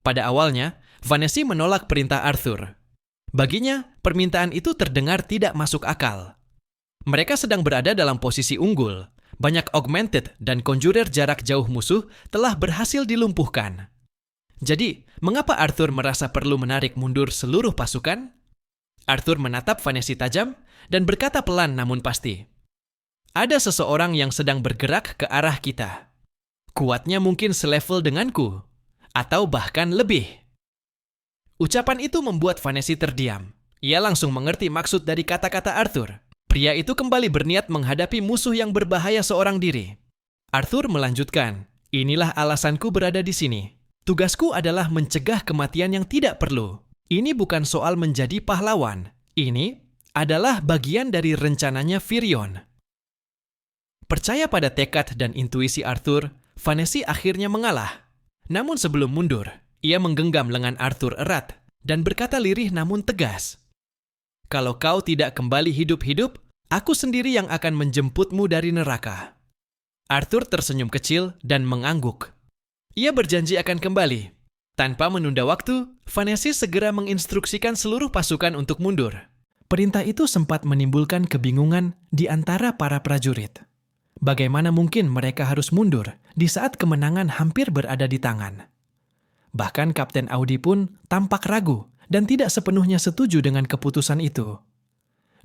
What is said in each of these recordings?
Pada awalnya, Vanessa menolak perintah Arthur. Baginya, permintaan itu terdengar tidak masuk akal. Mereka sedang berada dalam posisi unggul. Banyak augmented dan conjurer jarak jauh musuh telah berhasil dilumpuhkan. Jadi, mengapa Arthur merasa perlu menarik mundur seluruh pasukan? Arthur menatap Vanessa tajam dan berkata pelan namun pasti, "Ada seseorang yang sedang bergerak ke arah kita. Kuatnya mungkin selevel denganku, atau bahkan lebih." Ucapan itu membuat Vanessa terdiam. Ia langsung mengerti maksud dari kata-kata Arthur. Pria itu kembali berniat menghadapi musuh yang berbahaya seorang diri. Arthur melanjutkan, "Inilah alasanku berada di sini. Tugasku adalah mencegah kematian yang tidak perlu. Ini bukan soal menjadi pahlawan. Ini adalah bagian dari rencananya Virion." Percaya pada tekad dan intuisi Arthur, Vanessa akhirnya mengalah. Namun sebelum mundur, ia menggenggam lengan Arthur erat dan berkata lirih namun tegas, "Kalau kau tidak kembali hidup-hidup, aku sendiri yang akan menjemputmu dari neraka." Arthur tersenyum kecil dan mengangguk. Ia berjanji akan kembali. Tanpa menunda waktu, Vanessa segera menginstruksikan seluruh pasukan untuk mundur. Perintah itu sempat menimbulkan kebingungan di antara para prajurit. Bagaimana mungkin mereka harus mundur di saat kemenangan hampir berada di tangan? Bahkan Kapten Audi pun tampak ragu dan tidak sepenuhnya setuju dengan keputusan itu.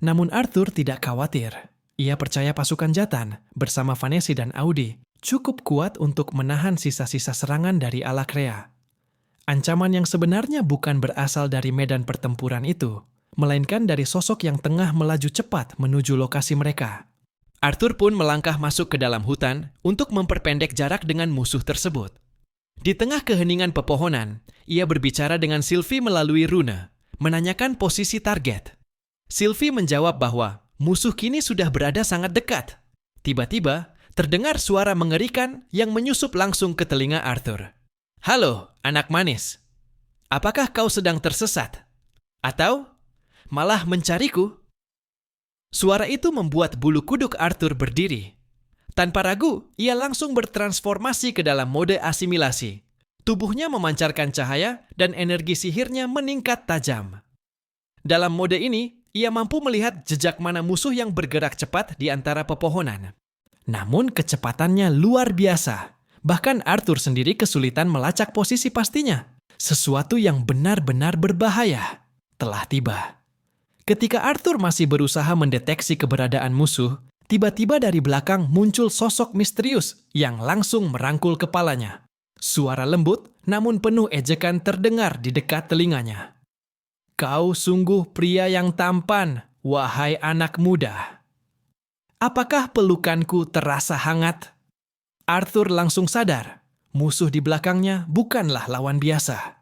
Namun Arthur tidak khawatir. Ia percaya pasukan Jatan bersama Vanessa dan Audi cukup kuat untuk menahan sisa-sisa serangan dari Alakrea. Ancaman yang sebenarnya bukan berasal dari medan pertempuran itu, melainkan dari sosok yang tengah melaju cepat menuju lokasi mereka. Arthur pun melangkah masuk ke dalam hutan untuk memperpendek jarak dengan musuh tersebut. Di tengah keheningan pepohonan, ia berbicara dengan Sylvie melalui rune, menanyakan posisi target. Sylvie menjawab bahwa musuh kini sudah berada sangat dekat. Tiba-tiba, terdengar suara mengerikan yang menyusup langsung ke telinga Arthur. "Halo, anak manis. Apakah kau sedang tersesat? Atau malah mencariku?" Suara itu membuat bulu kuduk Arthur berdiri. Tanpa ragu, ia langsung bertransformasi ke dalam mode asimilasi. Tubuhnya memancarkan cahaya dan energi sihirnya meningkat tajam. Dalam mode ini, ia mampu melihat jejak mana musuh yang bergerak cepat di antara pepohonan. Namun kecepatannya luar biasa. Bahkan Arthur sendiri kesulitan melacak posisi pastinya. Sesuatu yang benar-benar berbahaya telah tiba. Ketika Arthur masih berusaha mendeteksi keberadaan musuh, tiba-tiba dari belakang muncul sosok misterius yang langsung merangkul kepalanya. Suara lembut namun penuh ejekan terdengar di dekat telinganya. "Kau sungguh pria yang tampan, wahai anak muda. Apakah pelukanku terasa hangat?" Arthur langsung sadar, musuh di belakangnya bukanlah lawan biasa.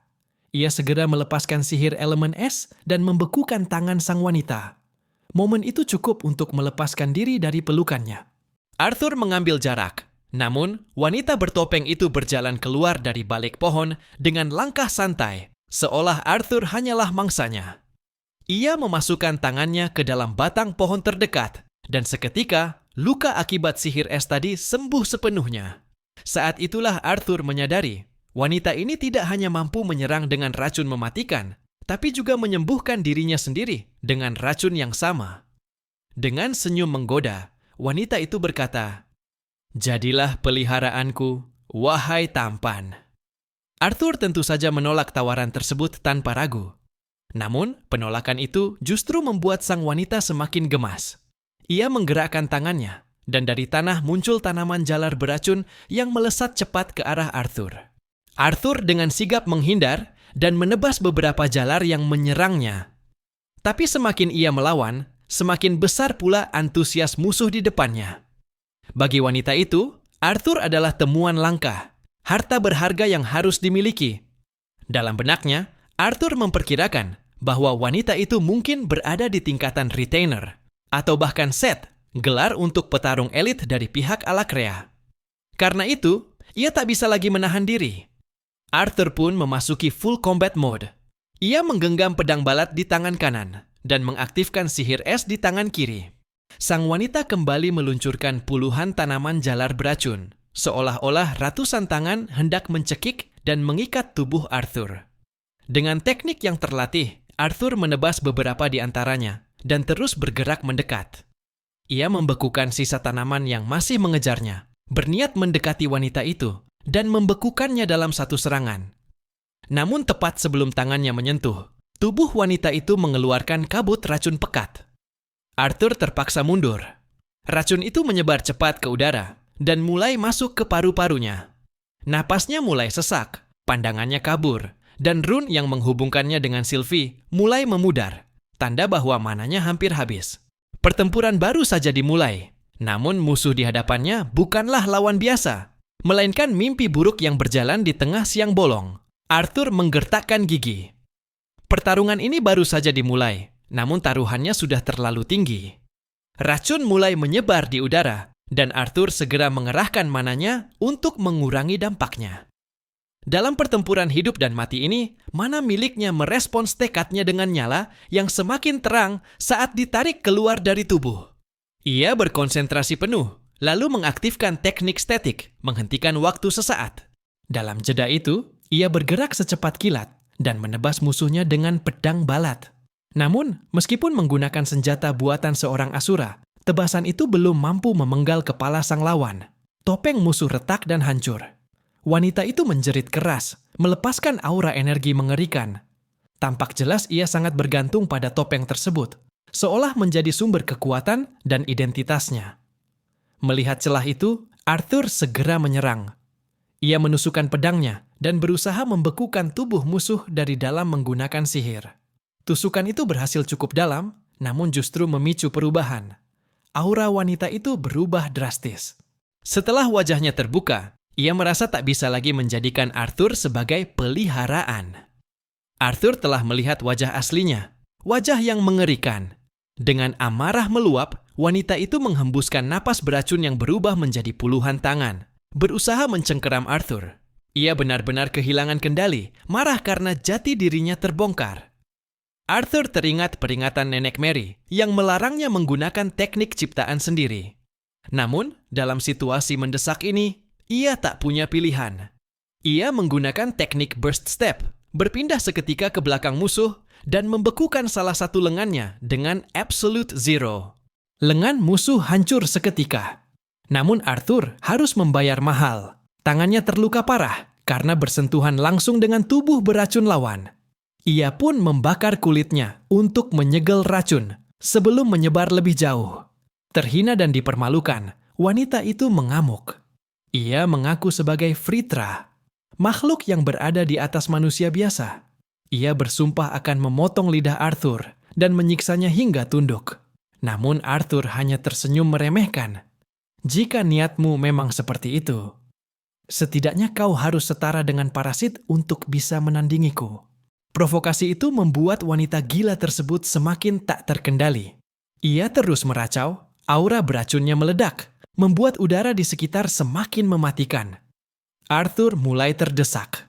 Ia segera melepaskan sihir elemen es dan membekukan tangan sang wanita. Momen itu cukup untuk melepaskan diri dari pelukannya. Arthur mengambil jarak. Namun, wanita bertopeng itu berjalan keluar dari balik pohon dengan langkah santai, seolah Arthur hanyalah mangsanya. Ia memasukkan tangannya ke dalam batang pohon terdekat, dan seketika, luka akibat sihir es tadi sembuh sepenuhnya. Saat itulah Arthur menyadari, wanita ini tidak hanya mampu menyerang dengan racun mematikan, tapi juga menyembuhkan dirinya sendiri dengan racun yang sama. Dengan senyum menggoda, wanita itu berkata, "Jadilah peliharaanku, wahai tampan." Arthur tentu saja menolak tawaran tersebut tanpa ragu. Namun, penolakan itu justru membuat sang wanita semakin gemas. Ia menggerakkan tangannya, dan dari tanah muncul tanaman jalar beracun yang melesat cepat ke arah Arthur. Arthur dengan sigap menghindar dan menebas beberapa jalar yang menyerangnya. Tapi semakin ia melawan, semakin besar pula antusias musuh di depannya. Bagi wanita itu, Arthur adalah temuan langka, harta berharga yang harus dimiliki. Dalam benaknya, Arthur memperkirakan bahwa wanita itu mungkin berada di tingkatan retainer, atau bahkan set, gelar untuk petarung elit dari pihak Alakrea. Karena itu, ia tak bisa lagi menahan diri. Arthur pun memasuki full combat mode. Ia menggenggam pedang balat di tangan kanan dan mengaktifkan sihir es di tangan kiri. Sang wanita kembali meluncurkan puluhan tanaman jalar beracun, seolah-olah ratusan tangan hendak mencekik dan mengikat tubuh Arthur. Dengan teknik yang terlatih, Arthur menebas beberapa di antaranya dan terus bergerak mendekat. Ia membekukan sisa tanaman yang masih mengejarnya, berniat mendekati wanita itu, dan membekukannya dalam satu serangan. Namun tepat sebelum tangannya menyentuh, tubuh wanita itu mengeluarkan kabut racun pekat. Arthur terpaksa mundur. Racun itu menyebar cepat ke udara dan mulai masuk ke paru-parunya. Napasnya mulai sesak, pandangannya kabur, dan rune yang menghubungkannya dengan Sylvie mulai memudar, tanda bahwa mananya hampir habis. Pertempuran baru saja dimulai, namun musuh di hadapannya bukanlah lawan biasa, melainkan mimpi buruk yang berjalan di tengah siang bolong. Arthur menggertakkan gigi. Pertarungan ini baru saja dimulai, namun taruhannya sudah terlalu tinggi. Racun mulai menyebar di udara, dan Arthur segera mengerahkan mananya untuk mengurangi dampaknya. Dalam pertempuran hidup dan mati ini, mana miliknya merespons tekadnya dengan nyala yang semakin terang saat ditarik keluar dari tubuh. Ia berkonsentrasi penuh, lalu mengaktifkan teknik statik, menghentikan waktu sesaat. Dalam jeda itu, ia bergerak secepat kilat dan menebas musuhnya dengan pedang balat. Namun, meskipun menggunakan senjata buatan seorang Asura, tebasan itu belum mampu memenggal kepala sang lawan. Topeng musuh retak dan hancur. Wanita itu menjerit keras, melepaskan aura energi mengerikan. Tampak jelas ia sangat bergantung pada topeng tersebut, seolah menjadi sumber kekuatan dan identitasnya. Melihat celah itu, Arthur segera menyerang. Ia menusukkan pedangnya dan berusaha membekukan tubuh musuh dari dalam menggunakan sihir. Tusukan itu berhasil cukup dalam, namun justru memicu perubahan. Aura wanita itu berubah drastis. Setelah wajahnya terbuka, ia merasa tak bisa lagi menjadikan Arthur sebagai peliharaan. Arthur telah melihat wajah aslinya, wajah yang mengerikan. Dengan amarah meluap, wanita itu menghembuskan napas beracun yang berubah menjadi puluhan tangan, berusaha mencengkeram Arthur. Ia benar-benar kehilangan kendali, marah karena jati dirinya terbongkar. Arthur teringat peringatan Nenek Mary yang melarangnya menggunakan teknik ciptaan sendiri. Namun, dalam situasi mendesak ini, ia tak punya pilihan. Ia menggunakan teknik burst step, berpindah seketika ke belakang musuh, dan membekukan salah satu lengannya dengan absolute zero. Lengan musuh hancur seketika. Namun Arthur harus membayar mahal. Tangannya terluka parah karena bersentuhan langsung dengan tubuh beracun lawan. Ia pun membakar kulitnya untuk menyegel racun sebelum menyebar lebih jauh. Terhina dan dipermalukan, wanita itu mengamuk. Ia mengaku sebagai Fritra, makhluk yang berada di atas manusia biasa. Ia bersumpah akan memotong lidah Arthur dan menyiksanya hingga tunduk. Namun Arthur hanya tersenyum meremehkan. Jika niatmu memang seperti itu, setidaknya kau harus setara dengan parasit untuk bisa menandingiku. Provokasi itu membuat wanita gila tersebut semakin tak terkendali. Ia terus meracau, aura beracunnya meledak, membuat udara di sekitar semakin mematikan. Arthur mulai terdesak.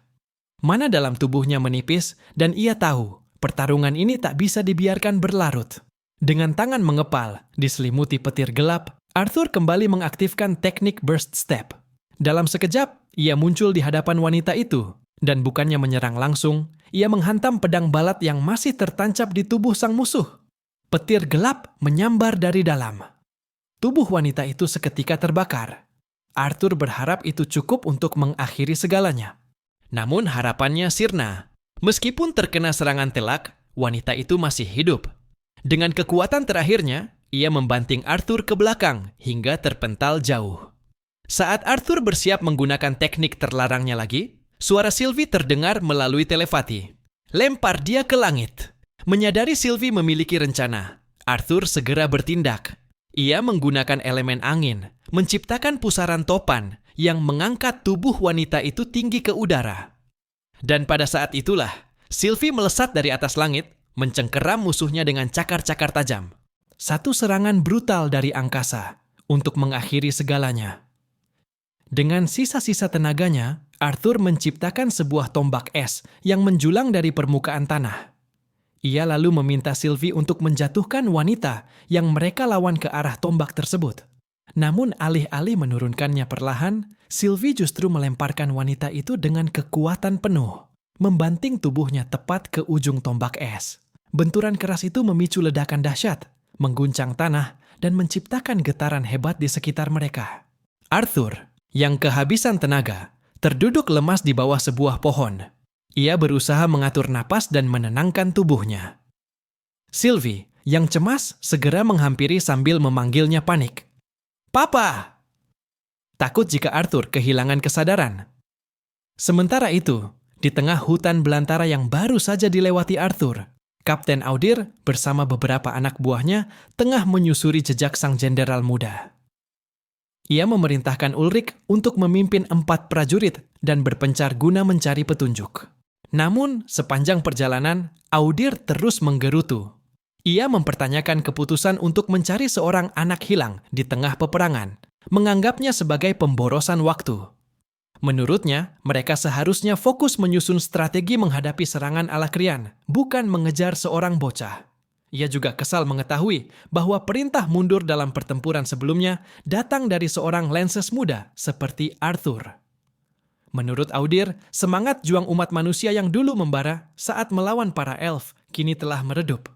Mana dalam tubuhnya menipis dan ia tahu pertarungan ini tak bisa dibiarkan berlarut. Dengan tangan mengepal, diselimuti petir gelap, Arthur kembali mengaktifkan teknik burst step. Dalam sekejap, ia muncul di hadapan wanita itu, dan bukannya menyerang langsung, ia menghantam pedang balat yang masih tertancap di tubuh sang musuh. Petir gelap menyambar dari dalam. Tubuh wanita itu seketika terbakar. Arthur berharap itu cukup untuk mengakhiri segalanya. Namun harapannya sirna. Meskipun terkena serangan telak, wanita itu masih hidup. Dengan kekuatan terakhirnya, ia membanting Arthur ke belakang hingga terpental jauh. Saat Arthur bersiap menggunakan teknik terlarangnya lagi, suara Sylvie terdengar melalui telepati. Lempar dia ke langit. Menyadari Sylvie memiliki rencana, Arthur segera bertindak. Ia menggunakan elemen angin, menciptakan pusaran topan yang mengangkat tubuh wanita itu tinggi ke udara. Dan pada saat itulah, Sylvie melesat dari atas langit, mencengkeram musuhnya dengan cakar-cakar tajam. Satu serangan brutal dari angkasa untuk mengakhiri segalanya. Dengan sisa-sisa tenaganya, Arthur menciptakan sebuah tombak es yang menjulang dari permukaan tanah. Ia lalu meminta Sylvie untuk menjatuhkan wanita yang mereka lawan ke arah tombak tersebut. Namun alih-alih menurunkannya perlahan, Sylvie justru melemparkan wanita itu dengan kekuatan penuh, membanting tubuhnya tepat ke ujung tombak es. Benturan keras itu memicu ledakan dahsyat, mengguncang tanah, dan menciptakan getaran hebat di sekitar mereka. Arthur, yang kehabisan tenaga, terduduk lemas di bawah sebuah pohon. Ia berusaha mengatur napas dan menenangkan tubuhnya. Sylvie, yang cemas, segera menghampiri sambil memanggilnya panik. "Papa!" Takut jika Arthur kehilangan kesadaran. Sementara itu, di tengah hutan belantara yang baru saja dilewati Arthur, Kapten Audir bersama beberapa anak buahnya tengah menyusuri jejak sang jenderal muda. Ia memerintahkan Ulrich untuk memimpin 4 prajurit dan berpencar guna mencari petunjuk. Namun, sepanjang perjalanan, Audir terus menggerutu. Ia mempertanyakan keputusan untuk mencari seorang anak hilang di tengah peperangan, menganggapnya sebagai pemborosan waktu. Menurutnya, mereka seharusnya fokus menyusun strategi menghadapi serangan Alakrian, bukan mengejar seorang bocah. Ia juga kesal mengetahui bahwa perintah mundur dalam pertempuran sebelumnya datang dari seorang Lances muda seperti Arthur. Menurut Audir, semangat juang umat manusia yang dulu membara saat melawan para elf kini telah meredup.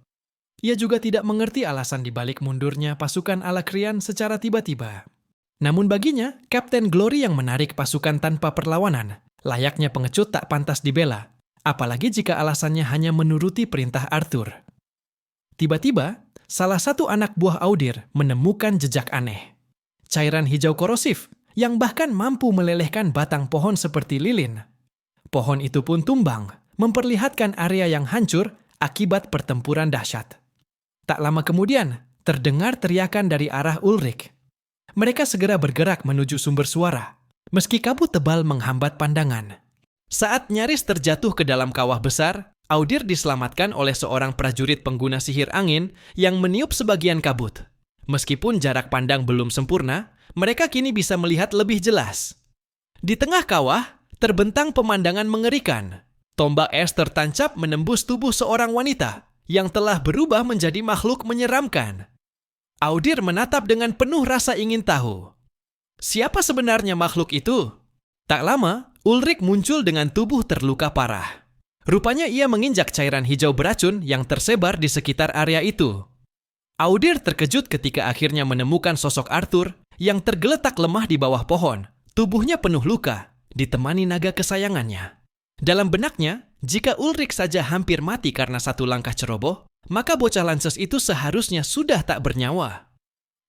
Ia juga tidak mengerti alasan dibalik mundurnya pasukan Alakrian secara tiba-tiba. Namun baginya, Kapten Glory yang menarik pasukan tanpa perlawanan, layaknya pengecut tak pantas dibela, apalagi jika alasannya hanya menuruti perintah Arthur. Tiba-tiba, salah satu anak buah Audir menemukan jejak aneh. Cairan hijau korosif yang bahkan mampu melelehkan batang pohon seperti lilin. Pohon itu pun tumbang, memperlihatkan area yang hancur akibat pertempuran dahsyat. Tak lama kemudian, terdengar teriakan dari arah Ulrich. Mereka segera bergerak menuju sumber suara, meski kabut tebal menghambat pandangan. Saat nyaris terjatuh ke dalam kawah besar, Audir diselamatkan oleh seorang prajurit pengguna sihir angin yang meniup sebagian kabut. Meskipun jarak pandang belum sempurna, mereka kini bisa melihat lebih jelas. Di tengah kawah, terbentang pemandangan mengerikan. Tombak es tertancap menembus tubuh seorang wanita yang telah berubah menjadi makhluk menyeramkan. Audir menatap dengan penuh rasa ingin tahu. Siapa sebenarnya makhluk itu? Tak lama, Ulrich muncul dengan tubuh terluka parah. Rupanya ia menginjak cairan hijau beracun yang tersebar di sekitar area itu. Audir terkejut ketika akhirnya menemukan sosok Arthur yang tergeletak lemah di bawah pohon, tubuhnya penuh luka, ditemani naga kesayangannya. Dalam benaknya, jika Ulrich saja hampir mati karena satu langkah ceroboh, maka bocah Lances itu seharusnya sudah tak bernyawa.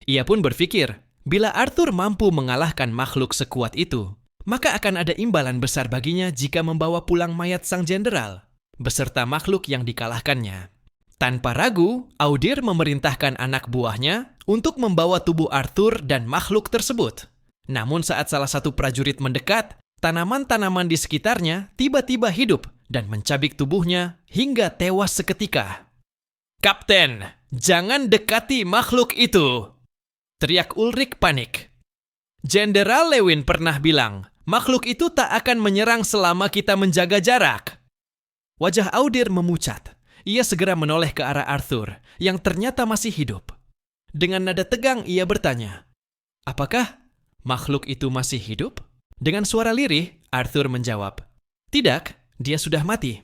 Ia pun berpikir, bila Arthur mampu mengalahkan makhluk sekuat itu, maka akan ada imbalan besar baginya jika membawa pulang mayat sang jenderal, beserta makhluk yang dikalahkannya. Tanpa ragu, Audir memerintahkan anak buahnya untuk membawa tubuh Arthur dan makhluk tersebut. Namun saat salah satu prajurit mendekat, tanaman-tanaman di sekitarnya tiba-tiba hidup dan mencabik tubuhnya hingga tewas seketika. "Kapten, jangan dekati makhluk itu!" teriak Ulrich panik. "Jenderal Lewin pernah bilang, makhluk itu tak akan menyerang selama kita menjaga jarak." Wajah Audir memucat. Ia segera menoleh ke arah Arthur, yang ternyata masih hidup. Dengan nada tegang ia bertanya, "Apakah makhluk itu masih hidup?" Dengan suara lirih, Arthur menjawab, "Tidak, dia sudah mati."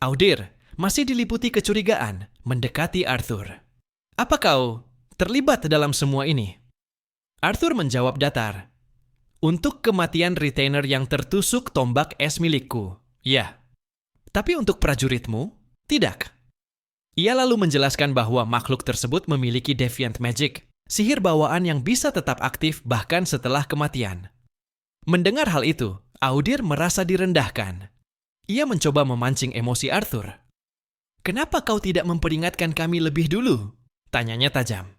Audir masih diliputi kecurigaan mendekati Arthur. "Apa kau terlibat dalam semua ini?" Arthur menjawab datar, "Untuk kematian retainer yang tertusuk tombak es milikku, ya. Tapi untuk prajuritmu, tidak." Ia lalu menjelaskan bahwa makhluk tersebut memiliki deviant magic, sihir bawaan yang bisa tetap aktif bahkan setelah kematian. Mendengar hal itu, Audir merasa direndahkan. Ia mencoba memancing emosi Arthur. "Kenapa kau tidak memperingatkan kami lebih dulu?" tanyanya tajam.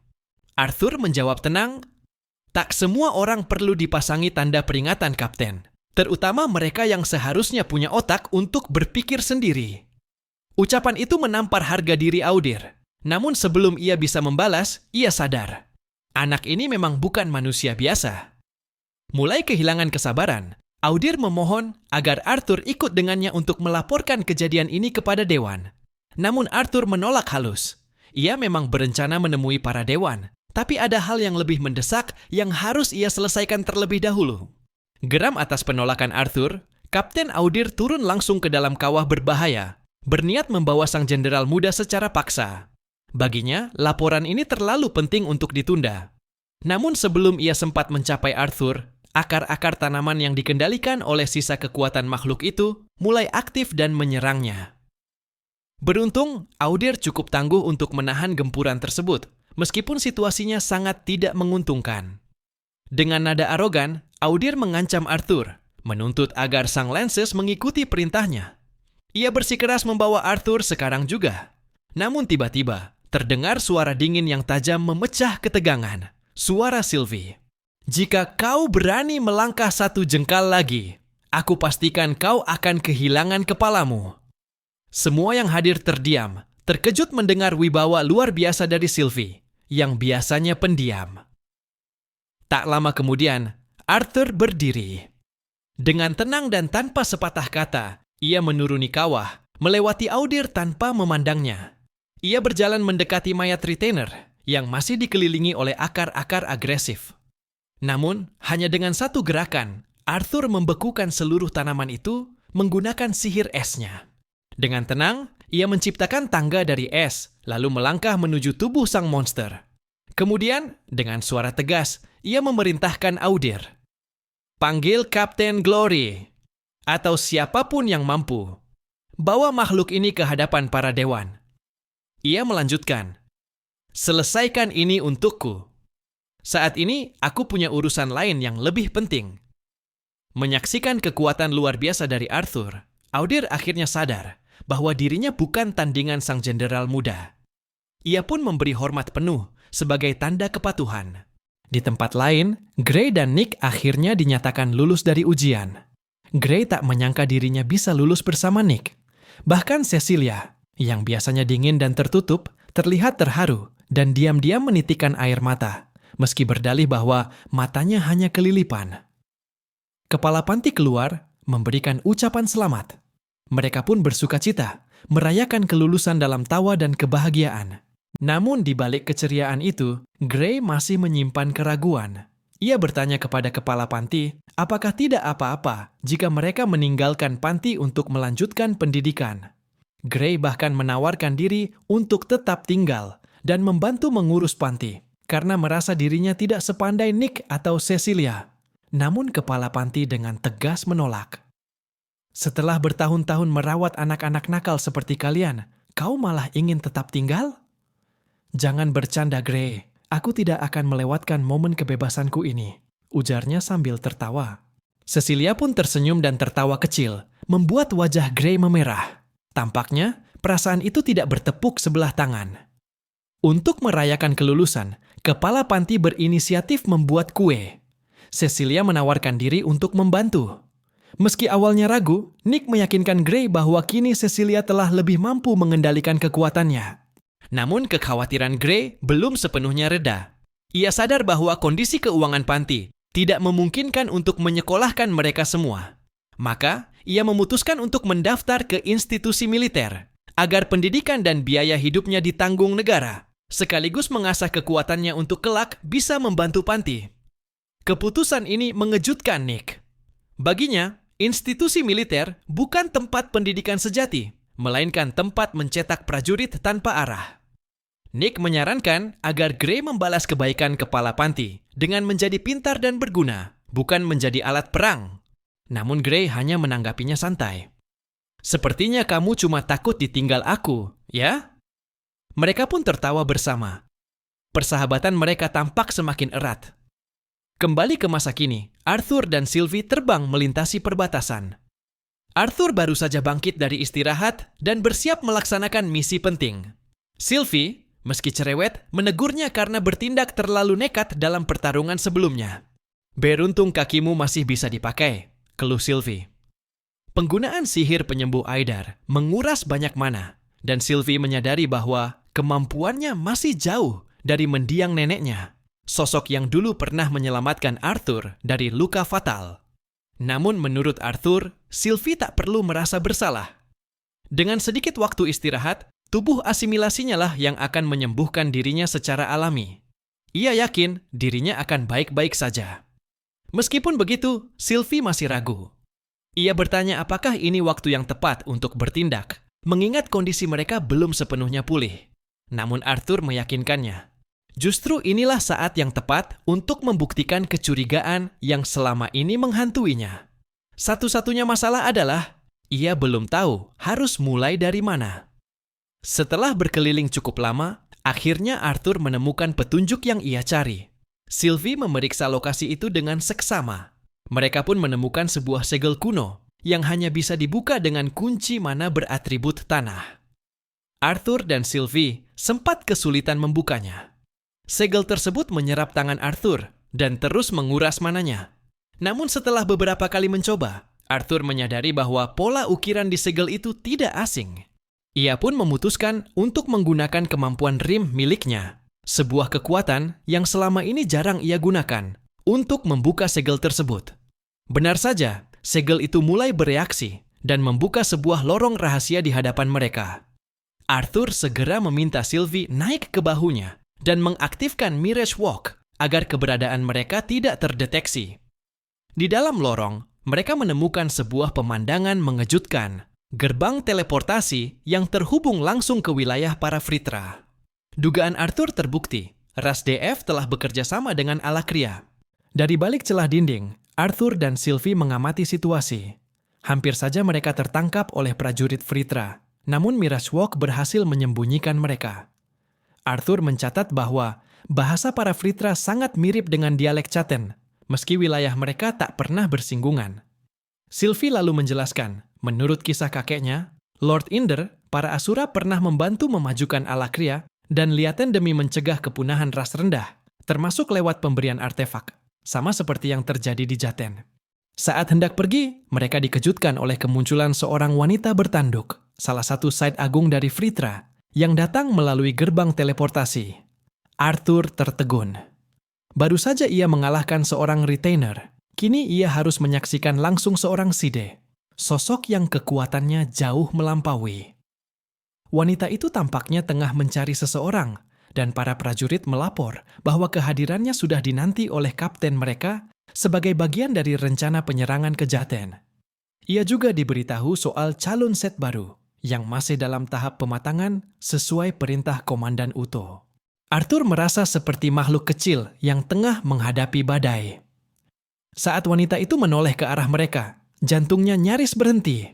Arthur menjawab tenang, "Tak semua orang perlu dipasangi tanda peringatan, Kapten. Terutama mereka yang seharusnya punya otak untuk berpikir sendiri." Ucapan itu menampar harga diri Audir. Namun sebelum ia bisa membalas, ia sadar. Anak ini memang bukan manusia biasa. Mulai kehilangan kesabaran, Audir memohon agar Arthur ikut dengannya untuk melaporkan kejadian ini kepada Dewan. Namun Arthur menolak halus. Ia memang berencana menemui para Dewan, Tapi ada hal yang lebih mendesak yang harus ia selesaikan terlebih dahulu. Geram atas penolakan Arthur, Kapten Audir turun langsung ke dalam kawah berbahaya, berniat membawa sang jenderal muda secara paksa. Baginya, laporan ini terlalu penting untuk ditunda. Namun sebelum ia sempat mencapai Arthur, akar-akar tanaman yang dikendalikan oleh sisa kekuatan makhluk itu mulai aktif dan menyerangnya. Beruntung, Audir cukup tangguh untuk menahan gempuran tersebut, meskipun situasinya sangat tidak menguntungkan. Dengan nada arogan, Audir mengancam Arthur, menuntut agar sang Lances mengikuti perintahnya. Ia bersikeras membawa Arthur sekarang juga. Namun tiba-tiba, terdengar suara dingin yang tajam memecah ketegangan. Suara Sylvie. "Jika kau berani melangkah satu jengkal lagi, aku pastikan kau akan kehilangan kepalamu." Semua yang hadir terdiam, terkejut mendengar wibawa luar biasa dari Sylvie, yang biasanya pendiam. Tak lama kemudian, Arthur berdiri. Dengan tenang dan tanpa sepatah kata, ia menuruni kawah, melewati Audir tanpa memandangnya. Ia berjalan mendekati mayat retainer yang masih dikelilingi oleh akar-akar agresif. Namun, hanya dengan satu gerakan, Arthur membekukan seluruh tanaman itu menggunakan sihir esnya. Dengan tenang, ia menciptakan tangga dari es, lalu melangkah menuju tubuh sang monster. Kemudian, dengan suara tegas, ia memerintahkan Audir, "Panggil Kapten Glory, atau siapapun yang mampu. Bawa makhluk ini ke hadapan para dewan." Ia melanjutkan, "Selesaikan ini untukku. Saat ini, aku punya urusan lain yang lebih penting." Menyaksikan kekuatan luar biasa dari Arthur, Audir akhirnya sadar bahwa dirinya bukan tandingan sang jenderal muda. Ia pun memberi hormat penuh sebagai tanda kepatuhan. Di tempat lain, Gray dan Nick akhirnya dinyatakan lulus dari ujian. Gray tak menyangka dirinya bisa lulus bersama Nick. Bahkan Cecilia, yang biasanya dingin dan tertutup, terlihat terharu dan diam-diam menitikkan air mata, meski berdalih bahwa matanya hanya kelilipan. Kepala panti keluar, memberikan ucapan selamat. Mereka pun bersukacita, merayakan kelulusan dalam tawa dan kebahagiaan. Namun di balik keceriaan itu, Gray masih menyimpan keraguan. Ia bertanya kepada kepala panti, apakah tidak apa-apa jika mereka meninggalkan panti untuk melanjutkan pendidikan. Gray bahkan menawarkan diri untuk tetap tinggal dan membantu mengurus panti, karena merasa dirinya tidak sepandai Nick atau Cecilia. Namun kepala panti dengan tegas menolak. "Setelah bertahun-tahun merawat anak-anak nakal seperti kalian, kau malah ingin tetap tinggal? Jangan bercanda, Gray. Aku tidak akan melewatkan momen kebebasanku ini," ujarnya sambil tertawa. Cecilia pun tersenyum dan tertawa kecil, membuat wajah Gray memerah. Tampaknya, perasaan itu tidak bertepuk sebelah tangan. Untuk merayakan kelulusan, kepala panti berinisiatif membuat kue. Cecilia menawarkan diri untuk membantu. Meski awalnya ragu, Nick meyakinkan Gray bahwa kini Cecilia telah lebih mampu mengendalikan kekuatannya. Namun kekhawatiran Gray belum sepenuhnya reda. Ia sadar bahwa kondisi keuangan panti tidak memungkinkan untuk menyekolahkan mereka semua. Maka, ia memutuskan untuk mendaftar ke institusi militer, agar pendidikan dan biaya hidupnya ditanggung negara, sekaligus mengasah kekuatannya untuk kelak bisa membantu panti. Keputusan ini mengejutkan Nick. Baginya, institusi militer bukan tempat pendidikan sejati, melainkan tempat mencetak prajurit tanpa arah. Nick menyarankan agar Gray membalas kebaikan kepala panti dengan menjadi pintar dan berguna, bukan menjadi alat perang. Namun Gray hanya menanggapinya santai. "Sepertinya kamu cuma takut ditinggal aku, ya?" Mereka pun tertawa bersama. Persahabatan mereka tampak semakin erat. Kembali ke masa kini, Arthur dan Sylvie terbang melintasi perbatasan. Arthur baru saja bangkit dari istirahat dan bersiap melaksanakan misi penting. Sylvie, meski cerewet, menegurnya karena bertindak terlalu nekat dalam pertarungan sebelumnya. "Beruntung kakimu masih bisa dipakai," keluh Sylvie. Penggunaan sihir penyembuh Aidar menguras banyak mana, dan Sylvie menyadari bahwa kemampuannya masih jauh dari mendiang neneknya, sosok yang dulu pernah menyelamatkan Arthur dari luka fatal. Namun menurut Arthur, Sylvie tak perlu merasa bersalah. Dengan sedikit waktu istirahat, tubuh asimilasinya lah yang akan menyembuhkan dirinya secara alami. Ia yakin dirinya akan baik-baik saja. Meskipun begitu, Sylvie masih ragu. Ia bertanya apakah ini waktu yang tepat untuk bertindak, mengingat kondisi mereka belum sepenuhnya pulih. Namun Arthur meyakinkannya. Justru inilah saat yang tepat untuk membuktikan kecurigaan yang selama ini menghantuinya. Satu-satunya masalah adalah, ia belum tahu harus mulai dari mana. Setelah berkeliling cukup lama, akhirnya Arthur menemukan petunjuk yang ia cari. Sylvie memeriksa lokasi itu dengan seksama. Mereka pun menemukan sebuah segel kuno yang hanya bisa dibuka dengan kunci mana beratribut tanah. Arthur dan Sylvie sempat kesulitan membukanya. Segel tersebut menyerap tangan Arthur dan terus menguras mananya. Namun setelah beberapa kali mencoba, Arthur menyadari bahwa pola ukiran di segel itu tidak asing. Ia pun memutuskan untuk menggunakan kemampuan rim miliknya, sebuah kekuatan yang selama ini jarang ia gunakan, untuk membuka segel tersebut. Benar saja, segel itu mulai bereaksi dan membuka sebuah lorong rahasia di hadapan mereka. Arthur segera meminta Sylvie naik ke bahunya dan mengaktifkan Mirage Walk agar keberadaan mereka tidak terdeteksi. Di dalam lorong, mereka menemukan sebuah pemandangan mengejutkan, gerbang teleportasi yang terhubung langsung ke wilayah para Fritra. Dugaan Arthur terbukti, ras DF telah bekerja sama dengan Alakria. Dari balik celah dinding, Arthur dan Sylvie mengamati situasi. Hampir saja mereka tertangkap oleh prajurit Fritra, namun Mirage Walk berhasil menyembunyikan mereka. Arthur mencatat bahwa bahasa para Fritra sangat mirip dengan dialek Chaten, meski wilayah mereka tak pernah bersinggungan. Sylvie lalu menjelaskan, menurut kisah kakeknya, Lord Inder, para Asura pernah membantu memajukan Alakria dan Liaten demi mencegah kepunahan ras rendah, termasuk lewat pemberian artefak. Sama seperti yang terjadi di Jaten. Saat hendak pergi, mereka dikejutkan oleh kemunculan seorang wanita bertanduk, salah satu Said Agung dari Fritra, yang datang melalui gerbang teleportasi. Arthur tertegun. Baru saja ia mengalahkan seorang retainer, kini ia harus menyaksikan langsung seorang Side, sosok yang kekuatannya jauh melampaui. Wanita itu tampaknya tengah mencari seseorang, dan para prajurit melapor bahwa kehadirannya sudah dinanti oleh kapten mereka sebagai bagian dari rencana penyerangan ke Jaten. Ia juga diberitahu soal calon set baru yang masih dalam tahap pematangan sesuai perintah Komandan Uto. Arthur merasa seperti makhluk kecil yang tengah menghadapi badai. Saat wanita itu menoleh ke arah mereka, jantungnya nyaris berhenti.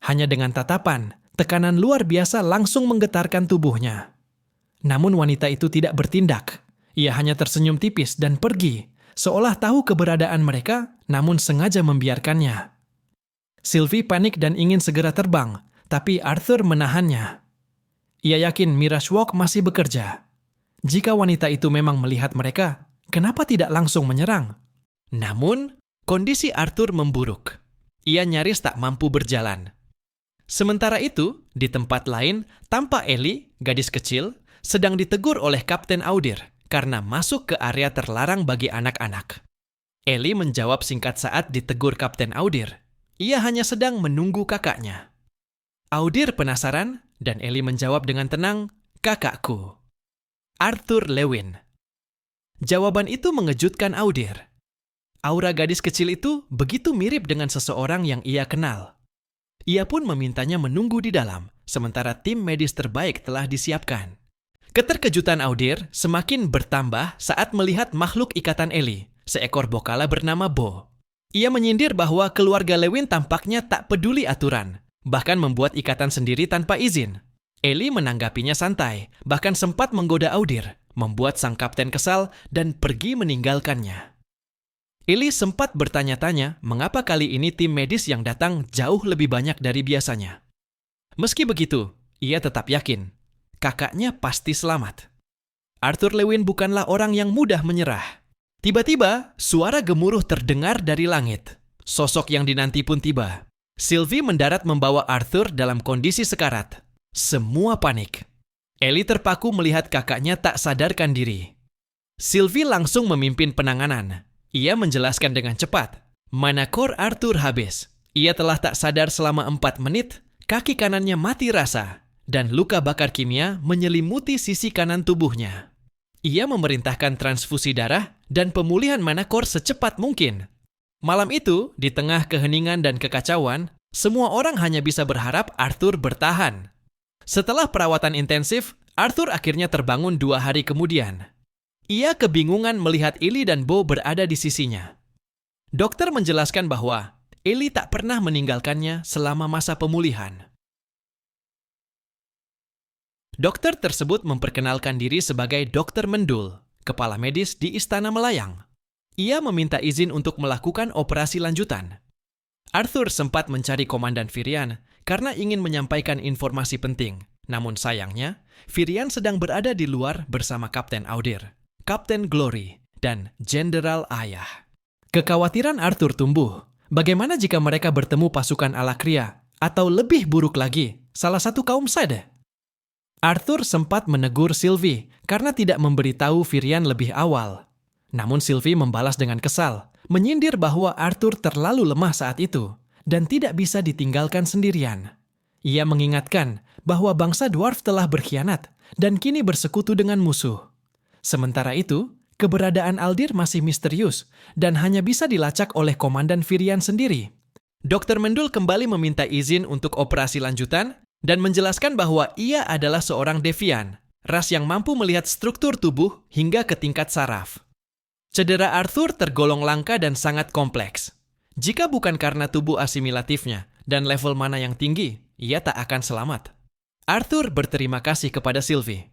Hanya dengan tatapan, tekanan luar biasa langsung menggetarkan tubuhnya. Namun wanita itu tidak bertindak. Ia hanya tersenyum tipis dan pergi, seolah tahu keberadaan mereka, namun sengaja membiarkannya. Sylvie panik dan ingin segera terbang, tapi Arthur menahannya. Ia yakin Mirage Walk masih bekerja. Jika wanita itu memang melihat mereka, kenapa tidak langsung menyerang? Namun, kondisi Arthur memburuk. Ia nyaris tak mampu berjalan. Sementara itu, di tempat lain, tampak Ellie, gadis kecil, sedang ditegur oleh Kapten Audir karena masuk ke area terlarang bagi anak-anak. Ellie menjawab singkat saat ditegur Kapten Audir. Ia hanya sedang menunggu kakaknya. Audir penasaran dan Ellie menjawab dengan tenang, "Kakakku." Arthur Lewin. Jawaban itu mengejutkan Audir. Aura gadis kecil itu begitu mirip dengan seseorang yang ia kenal. Ia pun memintanya menunggu di dalam, sementara tim medis terbaik telah disiapkan. Keterkejutan Audir semakin bertambah saat melihat makhluk ikatan Ellie, seekor bokala bernama Bo. Ia menyindir bahwa keluarga Lewin tampaknya tak peduli aturan, bahkan membuat ikatan sendiri tanpa izin. Ellie menanggapinya santai, bahkan sempat menggoda Audir, membuat sang kapten kesal dan pergi meninggalkannya. Ellie sempat bertanya-tanya mengapa kali ini tim medis yang datang jauh lebih banyak dari biasanya. Meski begitu, ia tetap yakin kakaknya pasti selamat. Arthur Lewin bukanlah orang yang mudah menyerah. Tiba-tiba, suara gemuruh terdengar dari langit. Sosok yang dinanti pun tiba. Sylvie mendarat membawa Arthur dalam kondisi sekarat. Semua panik. Ellie terpaku melihat kakaknya tak sadarkan diri. Sylvie langsung memimpin penanganan. Ia menjelaskan dengan cepat. Manakor Arthur habis. Ia telah tak sadar selama 4 menit, kaki kanannya mati rasa, dan luka bakar kimia menyelimuti sisi kanan tubuhnya. Ia memerintahkan transfusi darah dan pemulihan Manacor secepat mungkin. Malam itu, di tengah keheningan dan kekacauan, semua orang hanya bisa berharap Arthur bertahan. Setelah perawatan intensif, Arthur akhirnya terbangun 2 hari kemudian. Ia kebingungan melihat Ellie dan Bo berada di sisinya. Dokter menjelaskan bahwa Ellie tak pernah meninggalkannya selama masa pemulihan. Dokter tersebut memperkenalkan diri sebagai Dr. Mendul, kepala medis di Istana Melayang. Ia meminta izin untuk melakukan operasi lanjutan. Arthur sempat mencari Komandan Virian karena ingin menyampaikan informasi penting. Namun sayangnya, Virian sedang berada di luar bersama Kapten Audir, Kapten Glory, dan Jenderal Ayah. Kekhawatiran Arthur tumbuh. Bagaimana jika mereka bertemu pasukan Alakria? Atau lebih buruk lagi, salah satu kaum Sade? Arthur sempat menegur Sylvie karena tidak memberitahu Virian lebih awal. Namun Sylvie membalas dengan kesal, menyindir bahwa Arthur terlalu lemah saat itu dan tidak bisa ditinggalkan sendirian. Ia mengingatkan bahwa bangsa dwarf telah berkhianat dan kini bersekutu dengan musuh. Sementara itu, keberadaan Aldir masih misterius dan hanya bisa dilacak oleh Komandan Virian sendiri. Dr. Mendul kembali meminta izin untuk operasi lanjutan dan menjelaskan bahwa ia adalah seorang Devian, ras yang mampu melihat struktur tubuh hingga ke tingkat saraf. Cedera Arthur tergolong langka dan sangat kompleks. Jika bukan karena tubuh asimilatifnya dan level mana yang tinggi, ia tak akan selamat. Arthur berterima kasih kepada Sylvie.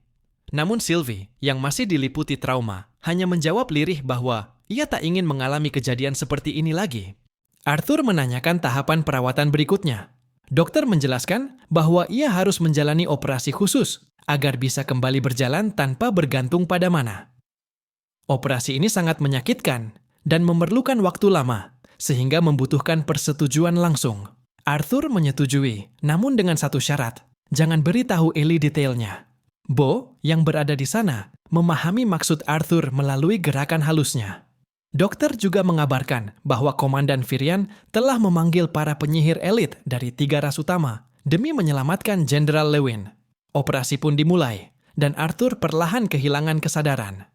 Namun Sylvie, yang masih diliputi trauma, hanya menjawab lirih bahwa ia tak ingin mengalami kejadian seperti ini lagi. Arthur menanyakan tahapan perawatan berikutnya. Dokter menjelaskan bahwa ia harus menjalani operasi khusus agar bisa kembali berjalan tanpa bergantung pada mana. Operasi ini sangat menyakitkan dan memerlukan waktu lama, sehingga membutuhkan persetujuan langsung. Arthur menyetujui, namun dengan satu syarat, jangan beritahu Ellie detailnya. Bo, yang berada di sana, memahami maksud Arthur melalui gerakan halusnya. Dokter juga mengabarkan bahwa Komandan Virian telah memanggil para penyihir elit dari 3 ras utama demi menyelamatkan Jenderal Lewin. Operasi pun dimulai, dan Arthur perlahan kehilangan kesadaran.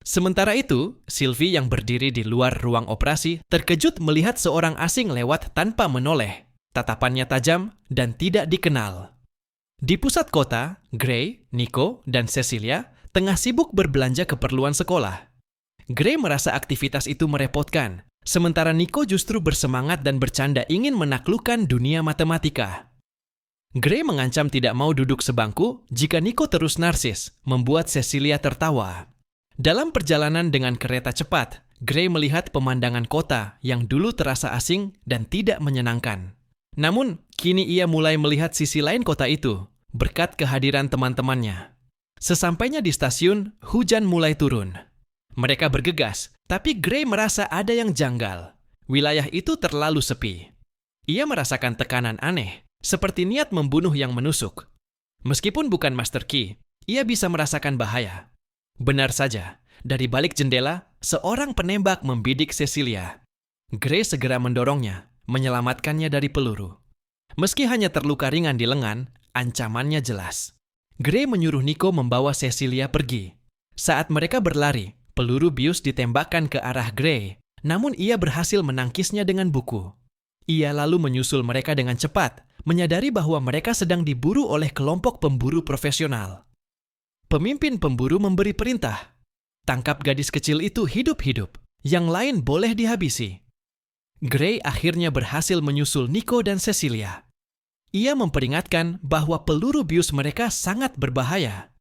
Sementara itu, Sylvie yang berdiri di luar ruang operasi terkejut melihat seorang asing lewat tanpa menoleh. Tatapannya tajam dan tidak dikenal. Di pusat kota, Gray, Nico, dan Cecilia tengah sibuk berbelanja keperluan sekolah. Gray merasa aktivitas itu merepotkan, sementara Nico justru bersemangat dan bercanda ingin menaklukkan dunia matematika. Gray mengancam tidak mau duduk sebangku jika Nico terus narsis, membuat Cecilia tertawa. Dalam perjalanan dengan kereta cepat, Gray melihat pemandangan kota yang dulu terasa asing dan tidak menyenangkan. Namun, kini ia mulai melihat sisi lain kota itu, berkat kehadiran teman-temannya. Sesampainya di stasiun, hujan mulai turun. Mereka bergegas, tapi Gray merasa ada yang janggal. Wilayah itu terlalu sepi. Ia merasakan tekanan aneh, seperti niat membunuh yang menusuk. Meskipun bukan Master Key, ia bisa merasakan bahaya. Benar saja, dari balik jendela, seorang penembak membidik Cecilia. Gray segera mendorongnya, menyelamatkannya dari peluru. Meski hanya terluka ringan di lengan, ancamannya jelas. Gray menyuruh Nico membawa Cecilia pergi. Saat mereka berlari, peluru bius ditembakkan ke arah Gray, namun ia berhasil menangkisnya dengan buku. Ia lalu menyusul mereka dengan cepat, menyadari bahwa mereka sedang diburu oleh kelompok pemburu profesional. Pemimpin pemburu memberi perintah. Tangkap gadis kecil itu hidup-hidup, yang lain boleh dihabisi. Gray akhirnya berhasil menyusul Nico dan Cecilia. Ia memperingatkan bahwa peluru bius mereka sangat berbahaya.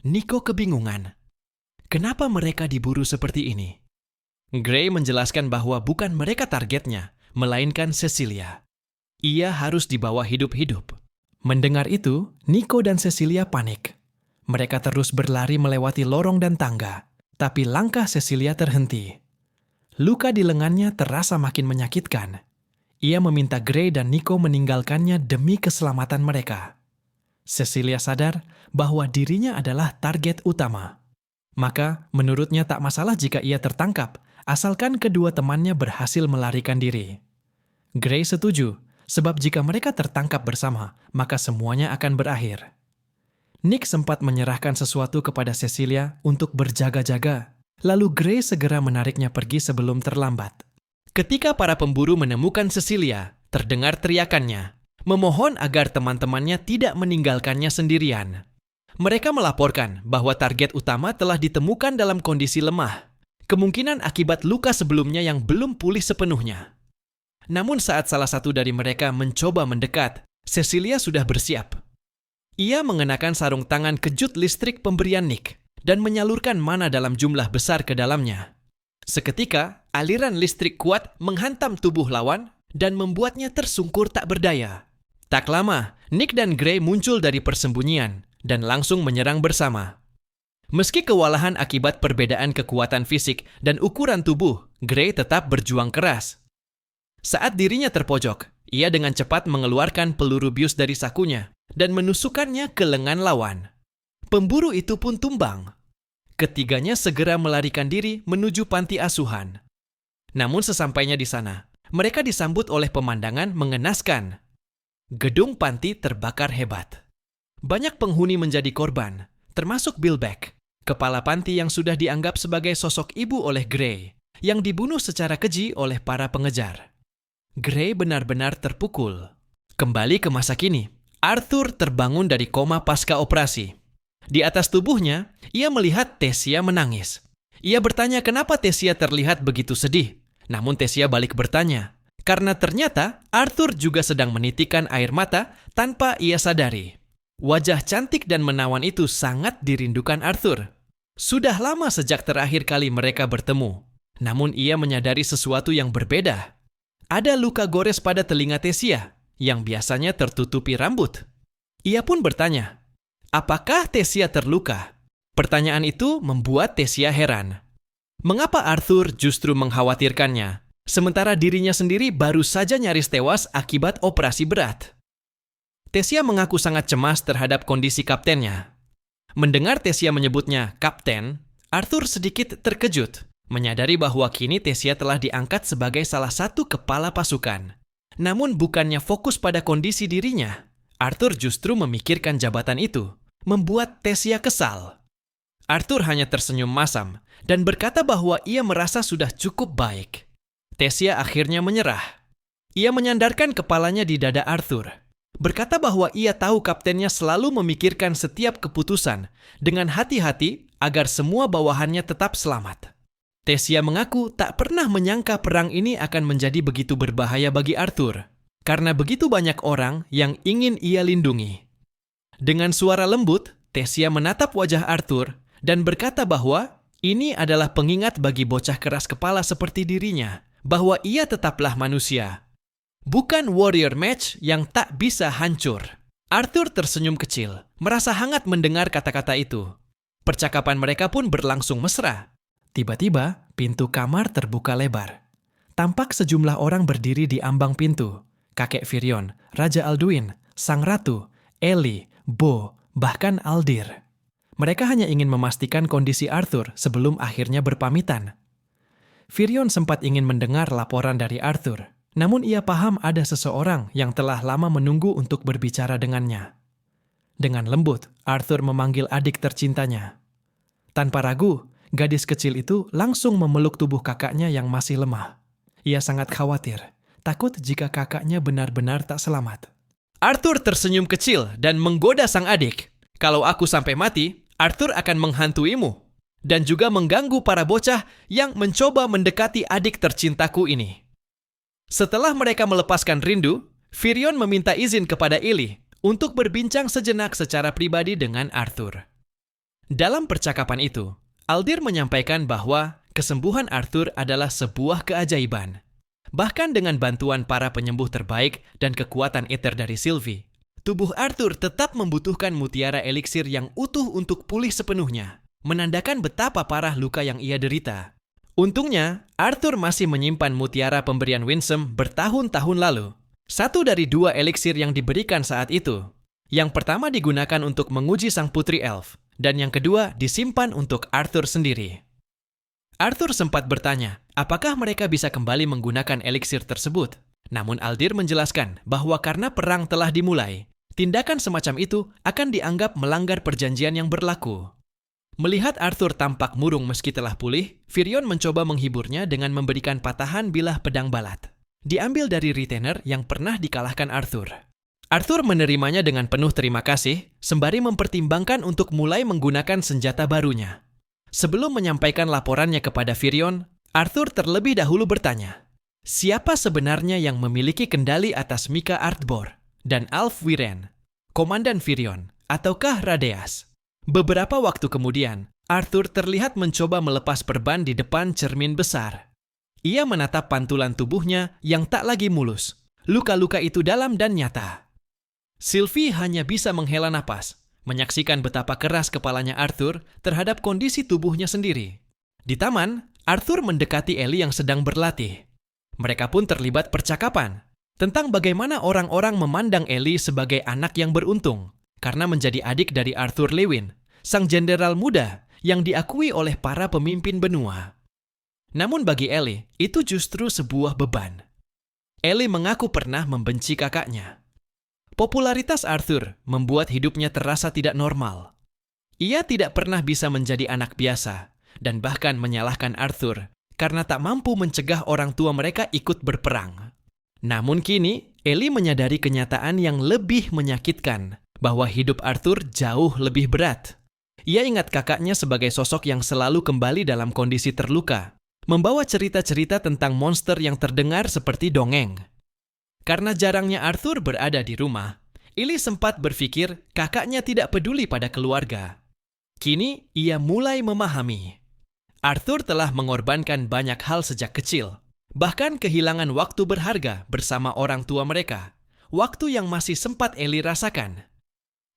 Nico kebingungan. Kenapa mereka diburu seperti ini? Gray menjelaskan bahwa bukan mereka targetnya, melainkan Cecilia. Ia harus dibawa hidup-hidup. Mendengar itu, Nico dan Cecilia panik. Mereka terus berlari melewati lorong dan tangga, tapi langkah Cecilia terhenti. Luka di lengannya terasa makin menyakitkan. Ia meminta Gray dan Nico meninggalkannya demi keselamatan mereka. Cecilia sadar bahwa dirinya adalah target utama. Maka, menurutnya tak masalah jika ia tertangkap, asalkan kedua temannya berhasil melarikan diri. Gray setuju, sebab jika mereka tertangkap bersama, maka semuanya akan berakhir. Nick sempat menyerahkan sesuatu kepada Cecilia untuk berjaga-jaga. Lalu Gray segera menariknya pergi sebelum terlambat. Ketika para pemburu menemukan Cecilia, terdengar teriakannya, memohon agar teman-temannya tidak meninggalkannya sendirian. Mereka melaporkan bahwa target utama telah ditemukan dalam kondisi lemah, kemungkinan akibat luka sebelumnya yang belum pulih sepenuhnya. Namun saat salah satu dari mereka mencoba mendekat, Cecilia sudah bersiap. Ia mengenakan sarung tangan kejut listrik pemberian Nick dan menyalurkan mana dalam jumlah besar ke dalamnya. Seketika, aliran listrik kuat menghantam tubuh lawan dan membuatnya tersungkur tak berdaya. Tak lama, Nick dan Gray muncul dari persembunyian dan langsung menyerang bersama. Meski kewalahan akibat perbedaan kekuatan fisik dan ukuran tubuh, Gray tetap berjuang keras. Saat dirinya terpojok, ia dengan cepat mengeluarkan peluru bius dari sakunya dan menusukkannya ke lengan lawan. Pemburu itu pun tumbang. Ketiganya segera melarikan diri menuju panti asuhan. Namun sesampainya di sana, mereka disambut oleh pemandangan mengenaskan. Gedung panti terbakar hebat. Banyak penghuni menjadi korban, termasuk Bill Beck, kepala panti yang sudah dianggap sebagai sosok ibu oleh Gray, yang dibunuh secara keji oleh para pengejar. Gray benar-benar terpukul. Kembali ke masa kini, Arthur terbangun dari koma pasca operasi. Di atas tubuhnya, ia melihat Tessia menangis. Ia bertanya kenapa Tessia terlihat begitu sedih. Namun Tessia balik bertanya, karena ternyata Arthur juga sedang menitikkan air mata tanpa ia sadari. Wajah cantik dan menawan itu sangat dirindukan Arthur. Sudah lama sejak terakhir kali mereka bertemu. Namun ia menyadari sesuatu yang berbeda. Ada luka gores pada telinga Tessia yang biasanya tertutupi rambut. Ia pun bertanya, apakah Tessia terluka? Pertanyaan itu membuat Tessia heran. Mengapa Arthur justru mengkhawatirkannya, sementara dirinya sendiri baru saja nyaris tewas akibat operasi berat? Tessia mengaku sangat cemas terhadap kondisi kaptennya. Mendengar Tessia menyebutnya kapten, Arthur sedikit terkejut, menyadari bahwa kini Tessia telah diangkat sebagai salah satu kepala pasukan. Namun bukannya fokus pada kondisi dirinya, Arthur justru memikirkan jabatan itu, membuat Tessia kesal. Arthur hanya tersenyum masam dan berkata bahwa ia merasa sudah cukup baik. Tessia akhirnya menyerah. Ia menyandarkan kepalanya di dada Arthur, berkata bahwa ia tahu kaptennya selalu memikirkan setiap keputusan dengan hati-hati agar semua bawahannya tetap selamat. Tessia mengaku tak pernah menyangka perang ini akan menjadi begitu berbahaya bagi Arthur, karena begitu banyak orang yang ingin ia lindungi. Dengan suara lembut, Tessia menatap wajah Arthur dan berkata bahwa ini adalah pengingat bagi bocah keras kepala seperti dirinya, bahwa ia tetaplah manusia. Bukan warrior match yang tak bisa hancur. Arthur tersenyum kecil, merasa hangat mendengar kata-kata itu. Percakapan mereka pun berlangsung mesra. Tiba-tiba, pintu kamar terbuka lebar. Tampak sejumlah orang berdiri di ambang pintu. Kakek Virion, Raja Alduin, Sang Ratu, Ellie, Bo, bahkan Aldir. Mereka hanya ingin memastikan kondisi Arthur sebelum akhirnya berpamitan. Virion sempat ingin mendengar laporan dari Arthur, namun ia paham ada seseorang yang telah lama menunggu untuk berbicara dengannya. Dengan lembut, Arthur memanggil adik tercintanya. Tanpa ragu, gadis kecil itu langsung memeluk tubuh kakaknya yang masih lemah. Ia sangat khawatir, takut jika kakaknya benar-benar tak selamat. Arthur tersenyum kecil dan menggoda sang adik. Kalau aku sampai mati, Arthur akan menghantuimu dan juga mengganggu para bocah yang mencoba mendekati adik tercintaku ini. Setelah mereka melepaskan rindu, Virion meminta izin kepada Ellie untuk berbincang sejenak secara pribadi dengan Arthur. Dalam percakapan itu, Aldir menyampaikan bahwa kesembuhan Arthur adalah sebuah keajaiban. Bahkan dengan bantuan para penyembuh terbaik dan kekuatan ether dari Sylvie, tubuh Arthur tetap membutuhkan mutiara eliksir yang utuh untuk pulih sepenuhnya, menandakan betapa parah luka yang ia derita. Untungnya, Arthur masih menyimpan mutiara pemberian Winsome bertahun-tahun lalu. Satu dari 2 eliksir yang diberikan saat itu. Yang pertama digunakan untuk menguji sang putri elf, dan yang kedua disimpan untuk Arthur sendiri. Arthur sempat bertanya, apakah mereka bisa kembali menggunakan eliksir tersebut? Namun Aldir menjelaskan bahwa karena perang telah dimulai, Tindakan semacam itu akan dianggap melanggar perjanjian yang berlaku. Melihat Arthur tampak murung meski telah pulih, Firion mencoba menghiburnya dengan memberikan patahan bilah pedang balat. Diambil dari retainer yang pernah dikalahkan Arthur. Arthur menerimanya dengan penuh terima kasih, sembari mempertimbangkan untuk mulai menggunakan senjata barunya. Sebelum menyampaikan laporannya kepada Firion, Arthur terlebih dahulu bertanya, siapa sebenarnya yang memiliki kendali atas Mika Ardbor dan Alf Wiren, Komandan Firion, ataukah Radeas? Beberapa waktu kemudian, Arthur terlihat mencoba melepas perban di depan cermin besar. Ia menatap pantulan tubuhnya yang tak lagi mulus. Luka-luka itu dalam dan nyata. Sylvie hanya bisa menghela napas, menyaksikan betapa keras kepalanya Arthur terhadap kondisi tubuhnya sendiri. Di taman, Arthur mendekati Ellie yang sedang berlatih. Mereka pun terlibat percakapan tentang bagaimana orang-orang memandang Ellie sebagai anak yang beruntung karena menjadi adik dari Arthur Lewin, sang jenderal muda yang diakui oleh para pemimpin benua. Namun bagi Ellie, itu justru sebuah beban. Ellie mengaku pernah membenci kakaknya. Popularitas Arthur membuat hidupnya terasa tidak normal. Ia tidak pernah bisa menjadi anak biasa, dan bahkan menyalahkan Arthur karena tak mampu mencegah orang tua mereka ikut berperang. Namun kini, Ellie menyadari kenyataan yang lebih menyakitkan, bahwa hidup Arthur jauh lebih berat. Ia ingat kakaknya sebagai sosok yang selalu kembali dalam kondisi terluka, membawa cerita-cerita tentang monster yang terdengar seperti dongeng. Karena jarangnya Arthur berada di rumah, Ellie sempat berpikir kakaknya tidak peduli pada keluarga. Kini, ia mulai memahami. Arthur telah mengorbankan banyak hal sejak kecil, bahkan kehilangan waktu berharga bersama orang tua mereka, waktu yang masih sempat Ellie rasakan.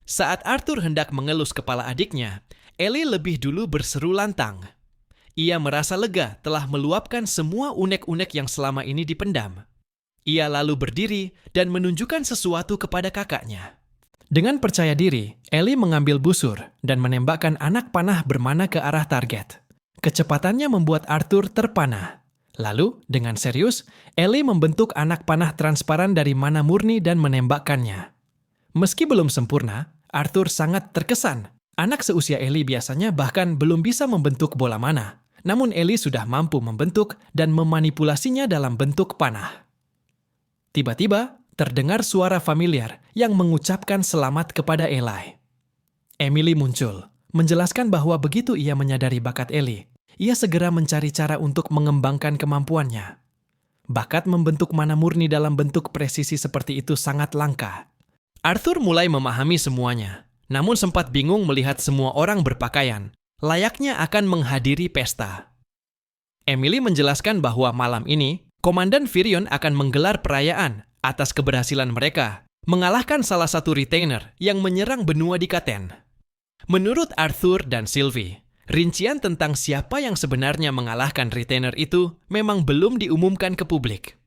Saat Arthur hendak mengelus kepala adiknya, Ellie lebih dulu berseru lantang. Ia merasa lega telah meluapkan semua unek-unek yang selama ini dipendam. Ia lalu berdiri dan menunjukkan sesuatu kepada kakaknya. Dengan percaya diri, Ellie mengambil busur dan menembakkan anak panah bermana ke arah target. Kecepatannya membuat Arthur terpana. Lalu, dengan serius, Ellie membentuk anak panah transparan dari mana murni dan menembakkannya. Meski belum sempurna, Arthur sangat terkesan. Anak seusia Ellie biasanya bahkan belum bisa membentuk bola mana. Namun Ellie sudah mampu membentuk dan memanipulasinya dalam bentuk panah. Tiba-tiba, terdengar suara familiar yang mengucapkan selamat kepada Eli. Emily muncul, menjelaskan bahwa begitu ia menyadari bakat Ellie, ia segera mencari cara untuk mengembangkan kemampuannya. Bakat membentuk mana murni dalam bentuk presisi seperti itu sangat langka. Arthur mulai memahami semuanya, namun sempat bingung melihat semua orang berpakaian, layaknya akan menghadiri pesta. Emily menjelaskan bahwa malam ini, Komandan Firion akan menggelar perayaan atas keberhasilan mereka, mengalahkan salah satu retainer yang menyerang benua di Katen. Menurut Arthur dan Sylvie, rincian tentang siapa yang sebenarnya mengalahkan retainer itu memang belum diumumkan ke publik.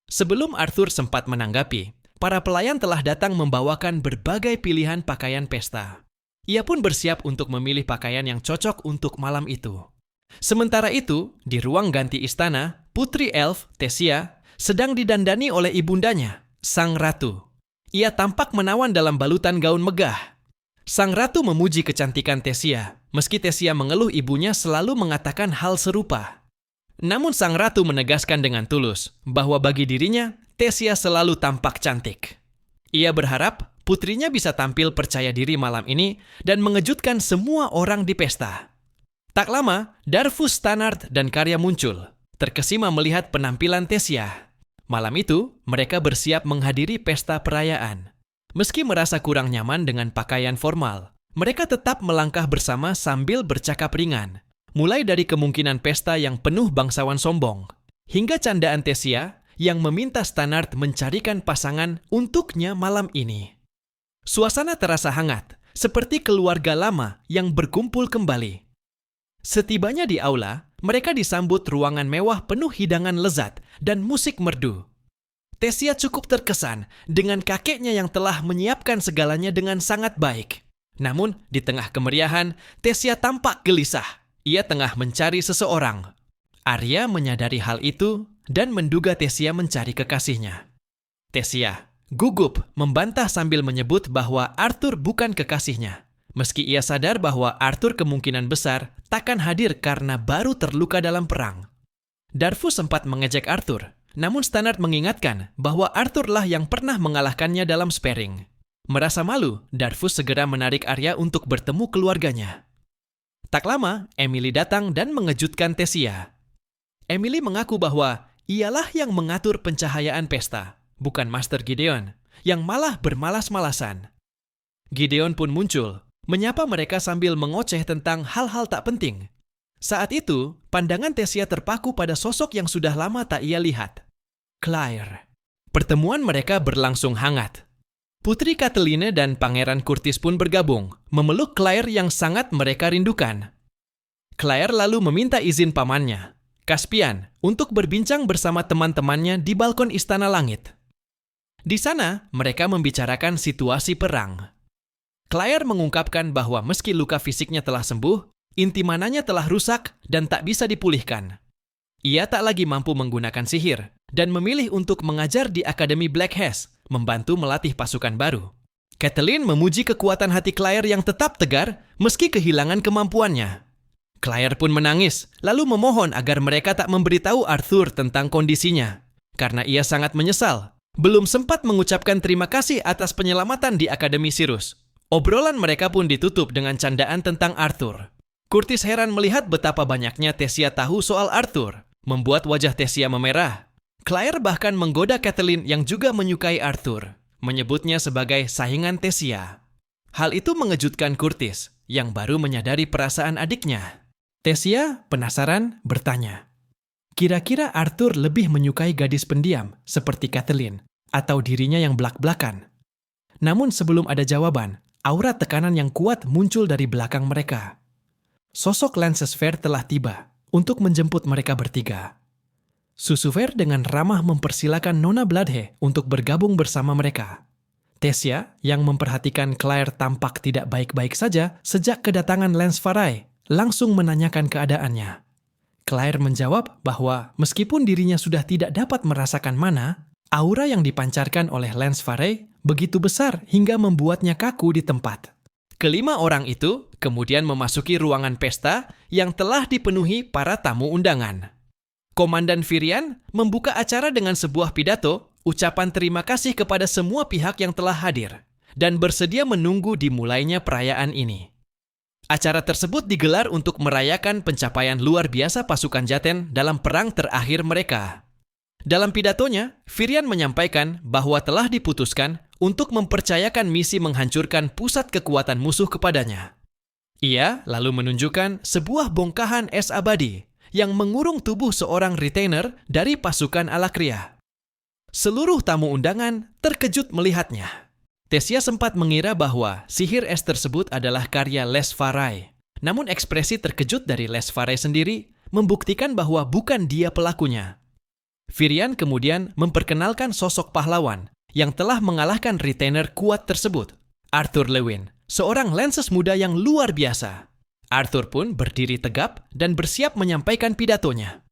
Sebelum Arthur sempat menanggapi, para pelayan telah datang membawakan berbagai pilihan pakaian pesta. Ia pun bersiap untuk memilih pakaian yang cocok untuk malam itu. Sementara itu, di ruang ganti istana, Putri Elf, Tessia, sedang didandani oleh ibundanya, Sang Ratu. Ia tampak menawan dalam balutan gaun megah. Sang Ratu memuji kecantikan Tessia, meski Tessia mengeluh ibunya selalu mengatakan hal serupa. Namun Sang Ratu menegaskan dengan tulus bahwa bagi dirinya, Tessia selalu tampak cantik. Ia berharap putrinya bisa tampil percaya diri malam ini dan mengejutkan semua orang di pesta. Tak lama, Darvus Stannard dan Karya muncul, terkesima melihat penampilan Tessia. Malam itu, mereka bersiap menghadiri pesta perayaan. Meski merasa kurang nyaman dengan pakaian formal, mereka tetap melangkah bersama sambil bercakap ringan. Mulai dari kemungkinan pesta yang penuh bangsawan sombong, hingga candaan Tessia yang meminta Stannard mencarikan pasangan untuknya malam ini. Suasana terasa hangat, seperti keluarga lama yang berkumpul kembali. Setibanya di aula, mereka disambut ruangan mewah penuh hidangan lezat dan musik merdu. Tessia cukup terkesan dengan kakeknya yang telah menyiapkan segalanya dengan sangat baik. Namun, di tengah kemeriahan, Tessia tampak gelisah. Ia tengah mencari seseorang. Arya menyadari hal itu dan menduga Tessia mencari kekasihnya. Tessia, gugup membantah sambil menyebut bahwa Arthur bukan kekasihnya. Meski ia sadar bahwa Arthur kemungkinan besar takkan hadir karena baru terluka dalam perang. Darvus sempat mengejek Arthur, namun Stannard mengingatkan bahwa Arthur lah yang pernah mengalahkannya dalam sparring. Merasa malu, Darvus segera menarik Arya untuk bertemu keluarganya. Tak lama, Emily datang dan mengejutkan Tessia. Emily mengaku bahwa ialah yang mengatur pencahayaan pesta, bukan Master Gideon, yang malah bermalas-malasan. Gideon pun muncul, menyapa mereka sambil mengoceh tentang hal-hal tak penting. Saat itu, pandangan Tessia terpaku pada sosok yang sudah lama tak ia lihat. Claire. Pertemuan mereka berlangsung hangat. Putri Catelyn dan Pangeran Curtis pun bergabung, memeluk Claire yang sangat mereka rindukan. Claire lalu meminta izin pamannya, Caspian, untuk berbincang bersama teman-temannya di balkon Istana Langit. Di sana, mereka membicarakan situasi perang. Claire mengungkapkan bahwa meski luka fisiknya telah sembuh, inti mananya telah rusak dan tak bisa dipulihkan. Ia tak lagi mampu menggunakan sihir dan memilih untuk mengajar di Akademi Black Hes, membantu melatih pasukan baru. Catelyn memuji kekuatan hati Claire yang tetap tegar meski kehilangan kemampuannya. Claire pun menangis, lalu memohon agar mereka tak memberitahu Arthur tentang kondisinya, karena ia sangat menyesal. Belum sempat mengucapkan terima kasih atas penyelamatan di Akademi Sirus. Obrolan mereka pun ditutup dengan candaan tentang Arthur. Curtis heran melihat betapa banyaknya Tessia tahu soal Arthur, membuat wajah Tessia memerah. Claire bahkan menggoda Catelyn yang juga menyukai Arthur, menyebutnya sebagai saingan Tessia. Hal itu mengejutkan Curtis, yang baru menyadari perasaan adiknya. Tessia, penasaran, bertanya, kira-kira Arthur lebih menyukai gadis pendiam seperti Catelyn atau dirinya yang blak-blakan? Namun sebelum ada jawaban, aura tekanan yang kuat muncul dari belakang mereka. Sosok Lancesfair telah tiba untuk menjemput mereka bertiga. Susuver dengan ramah mempersilakan Nona Bloodhe untuk bergabung bersama mereka. Tessia, yang memperhatikan Claire tampak tidak baik-baik saja sejak kedatangan Lance Farai, langsung menanyakan keadaannya. Claire menjawab bahwa meskipun dirinya sudah tidak dapat merasakan mana, aura yang dipancarkan oleh Lance Farai begitu besar hingga membuatnya kaku di tempat. Kelima orang itu kemudian memasuki ruangan pesta yang telah dipenuhi para tamu undangan. Komandan Virian membuka acara dengan sebuah pidato, ucapan terima kasih kepada semua pihak yang telah hadir, dan bersedia menunggu dimulainya perayaan ini. Acara tersebut digelar untuk merayakan pencapaian luar biasa pasukan Jaten dalam perang terakhir mereka. Dalam pidatonya, Virian menyampaikan bahwa telah diputuskan untuk mempercayakan misi menghancurkan pusat kekuatan musuh kepadanya. Ia lalu menunjukkan sebuah bongkahan es abadi yang mengurung tubuh seorang retainer dari pasukan Alakria. Seluruh tamu undangan terkejut melihatnya. Tessia sempat mengira bahwa sihir es tersebut adalah karya Les Farai. Namun ekspresi terkejut dari Les Farai sendiri membuktikan bahwa bukan dia pelakunya. Virian kemudian memperkenalkan sosok pahlawan yang telah mengalahkan retainer kuat tersebut, Arthur Lewin, seorang Lances muda yang luar biasa. Arthur pun berdiri tegap dan bersiap menyampaikan pidatonya.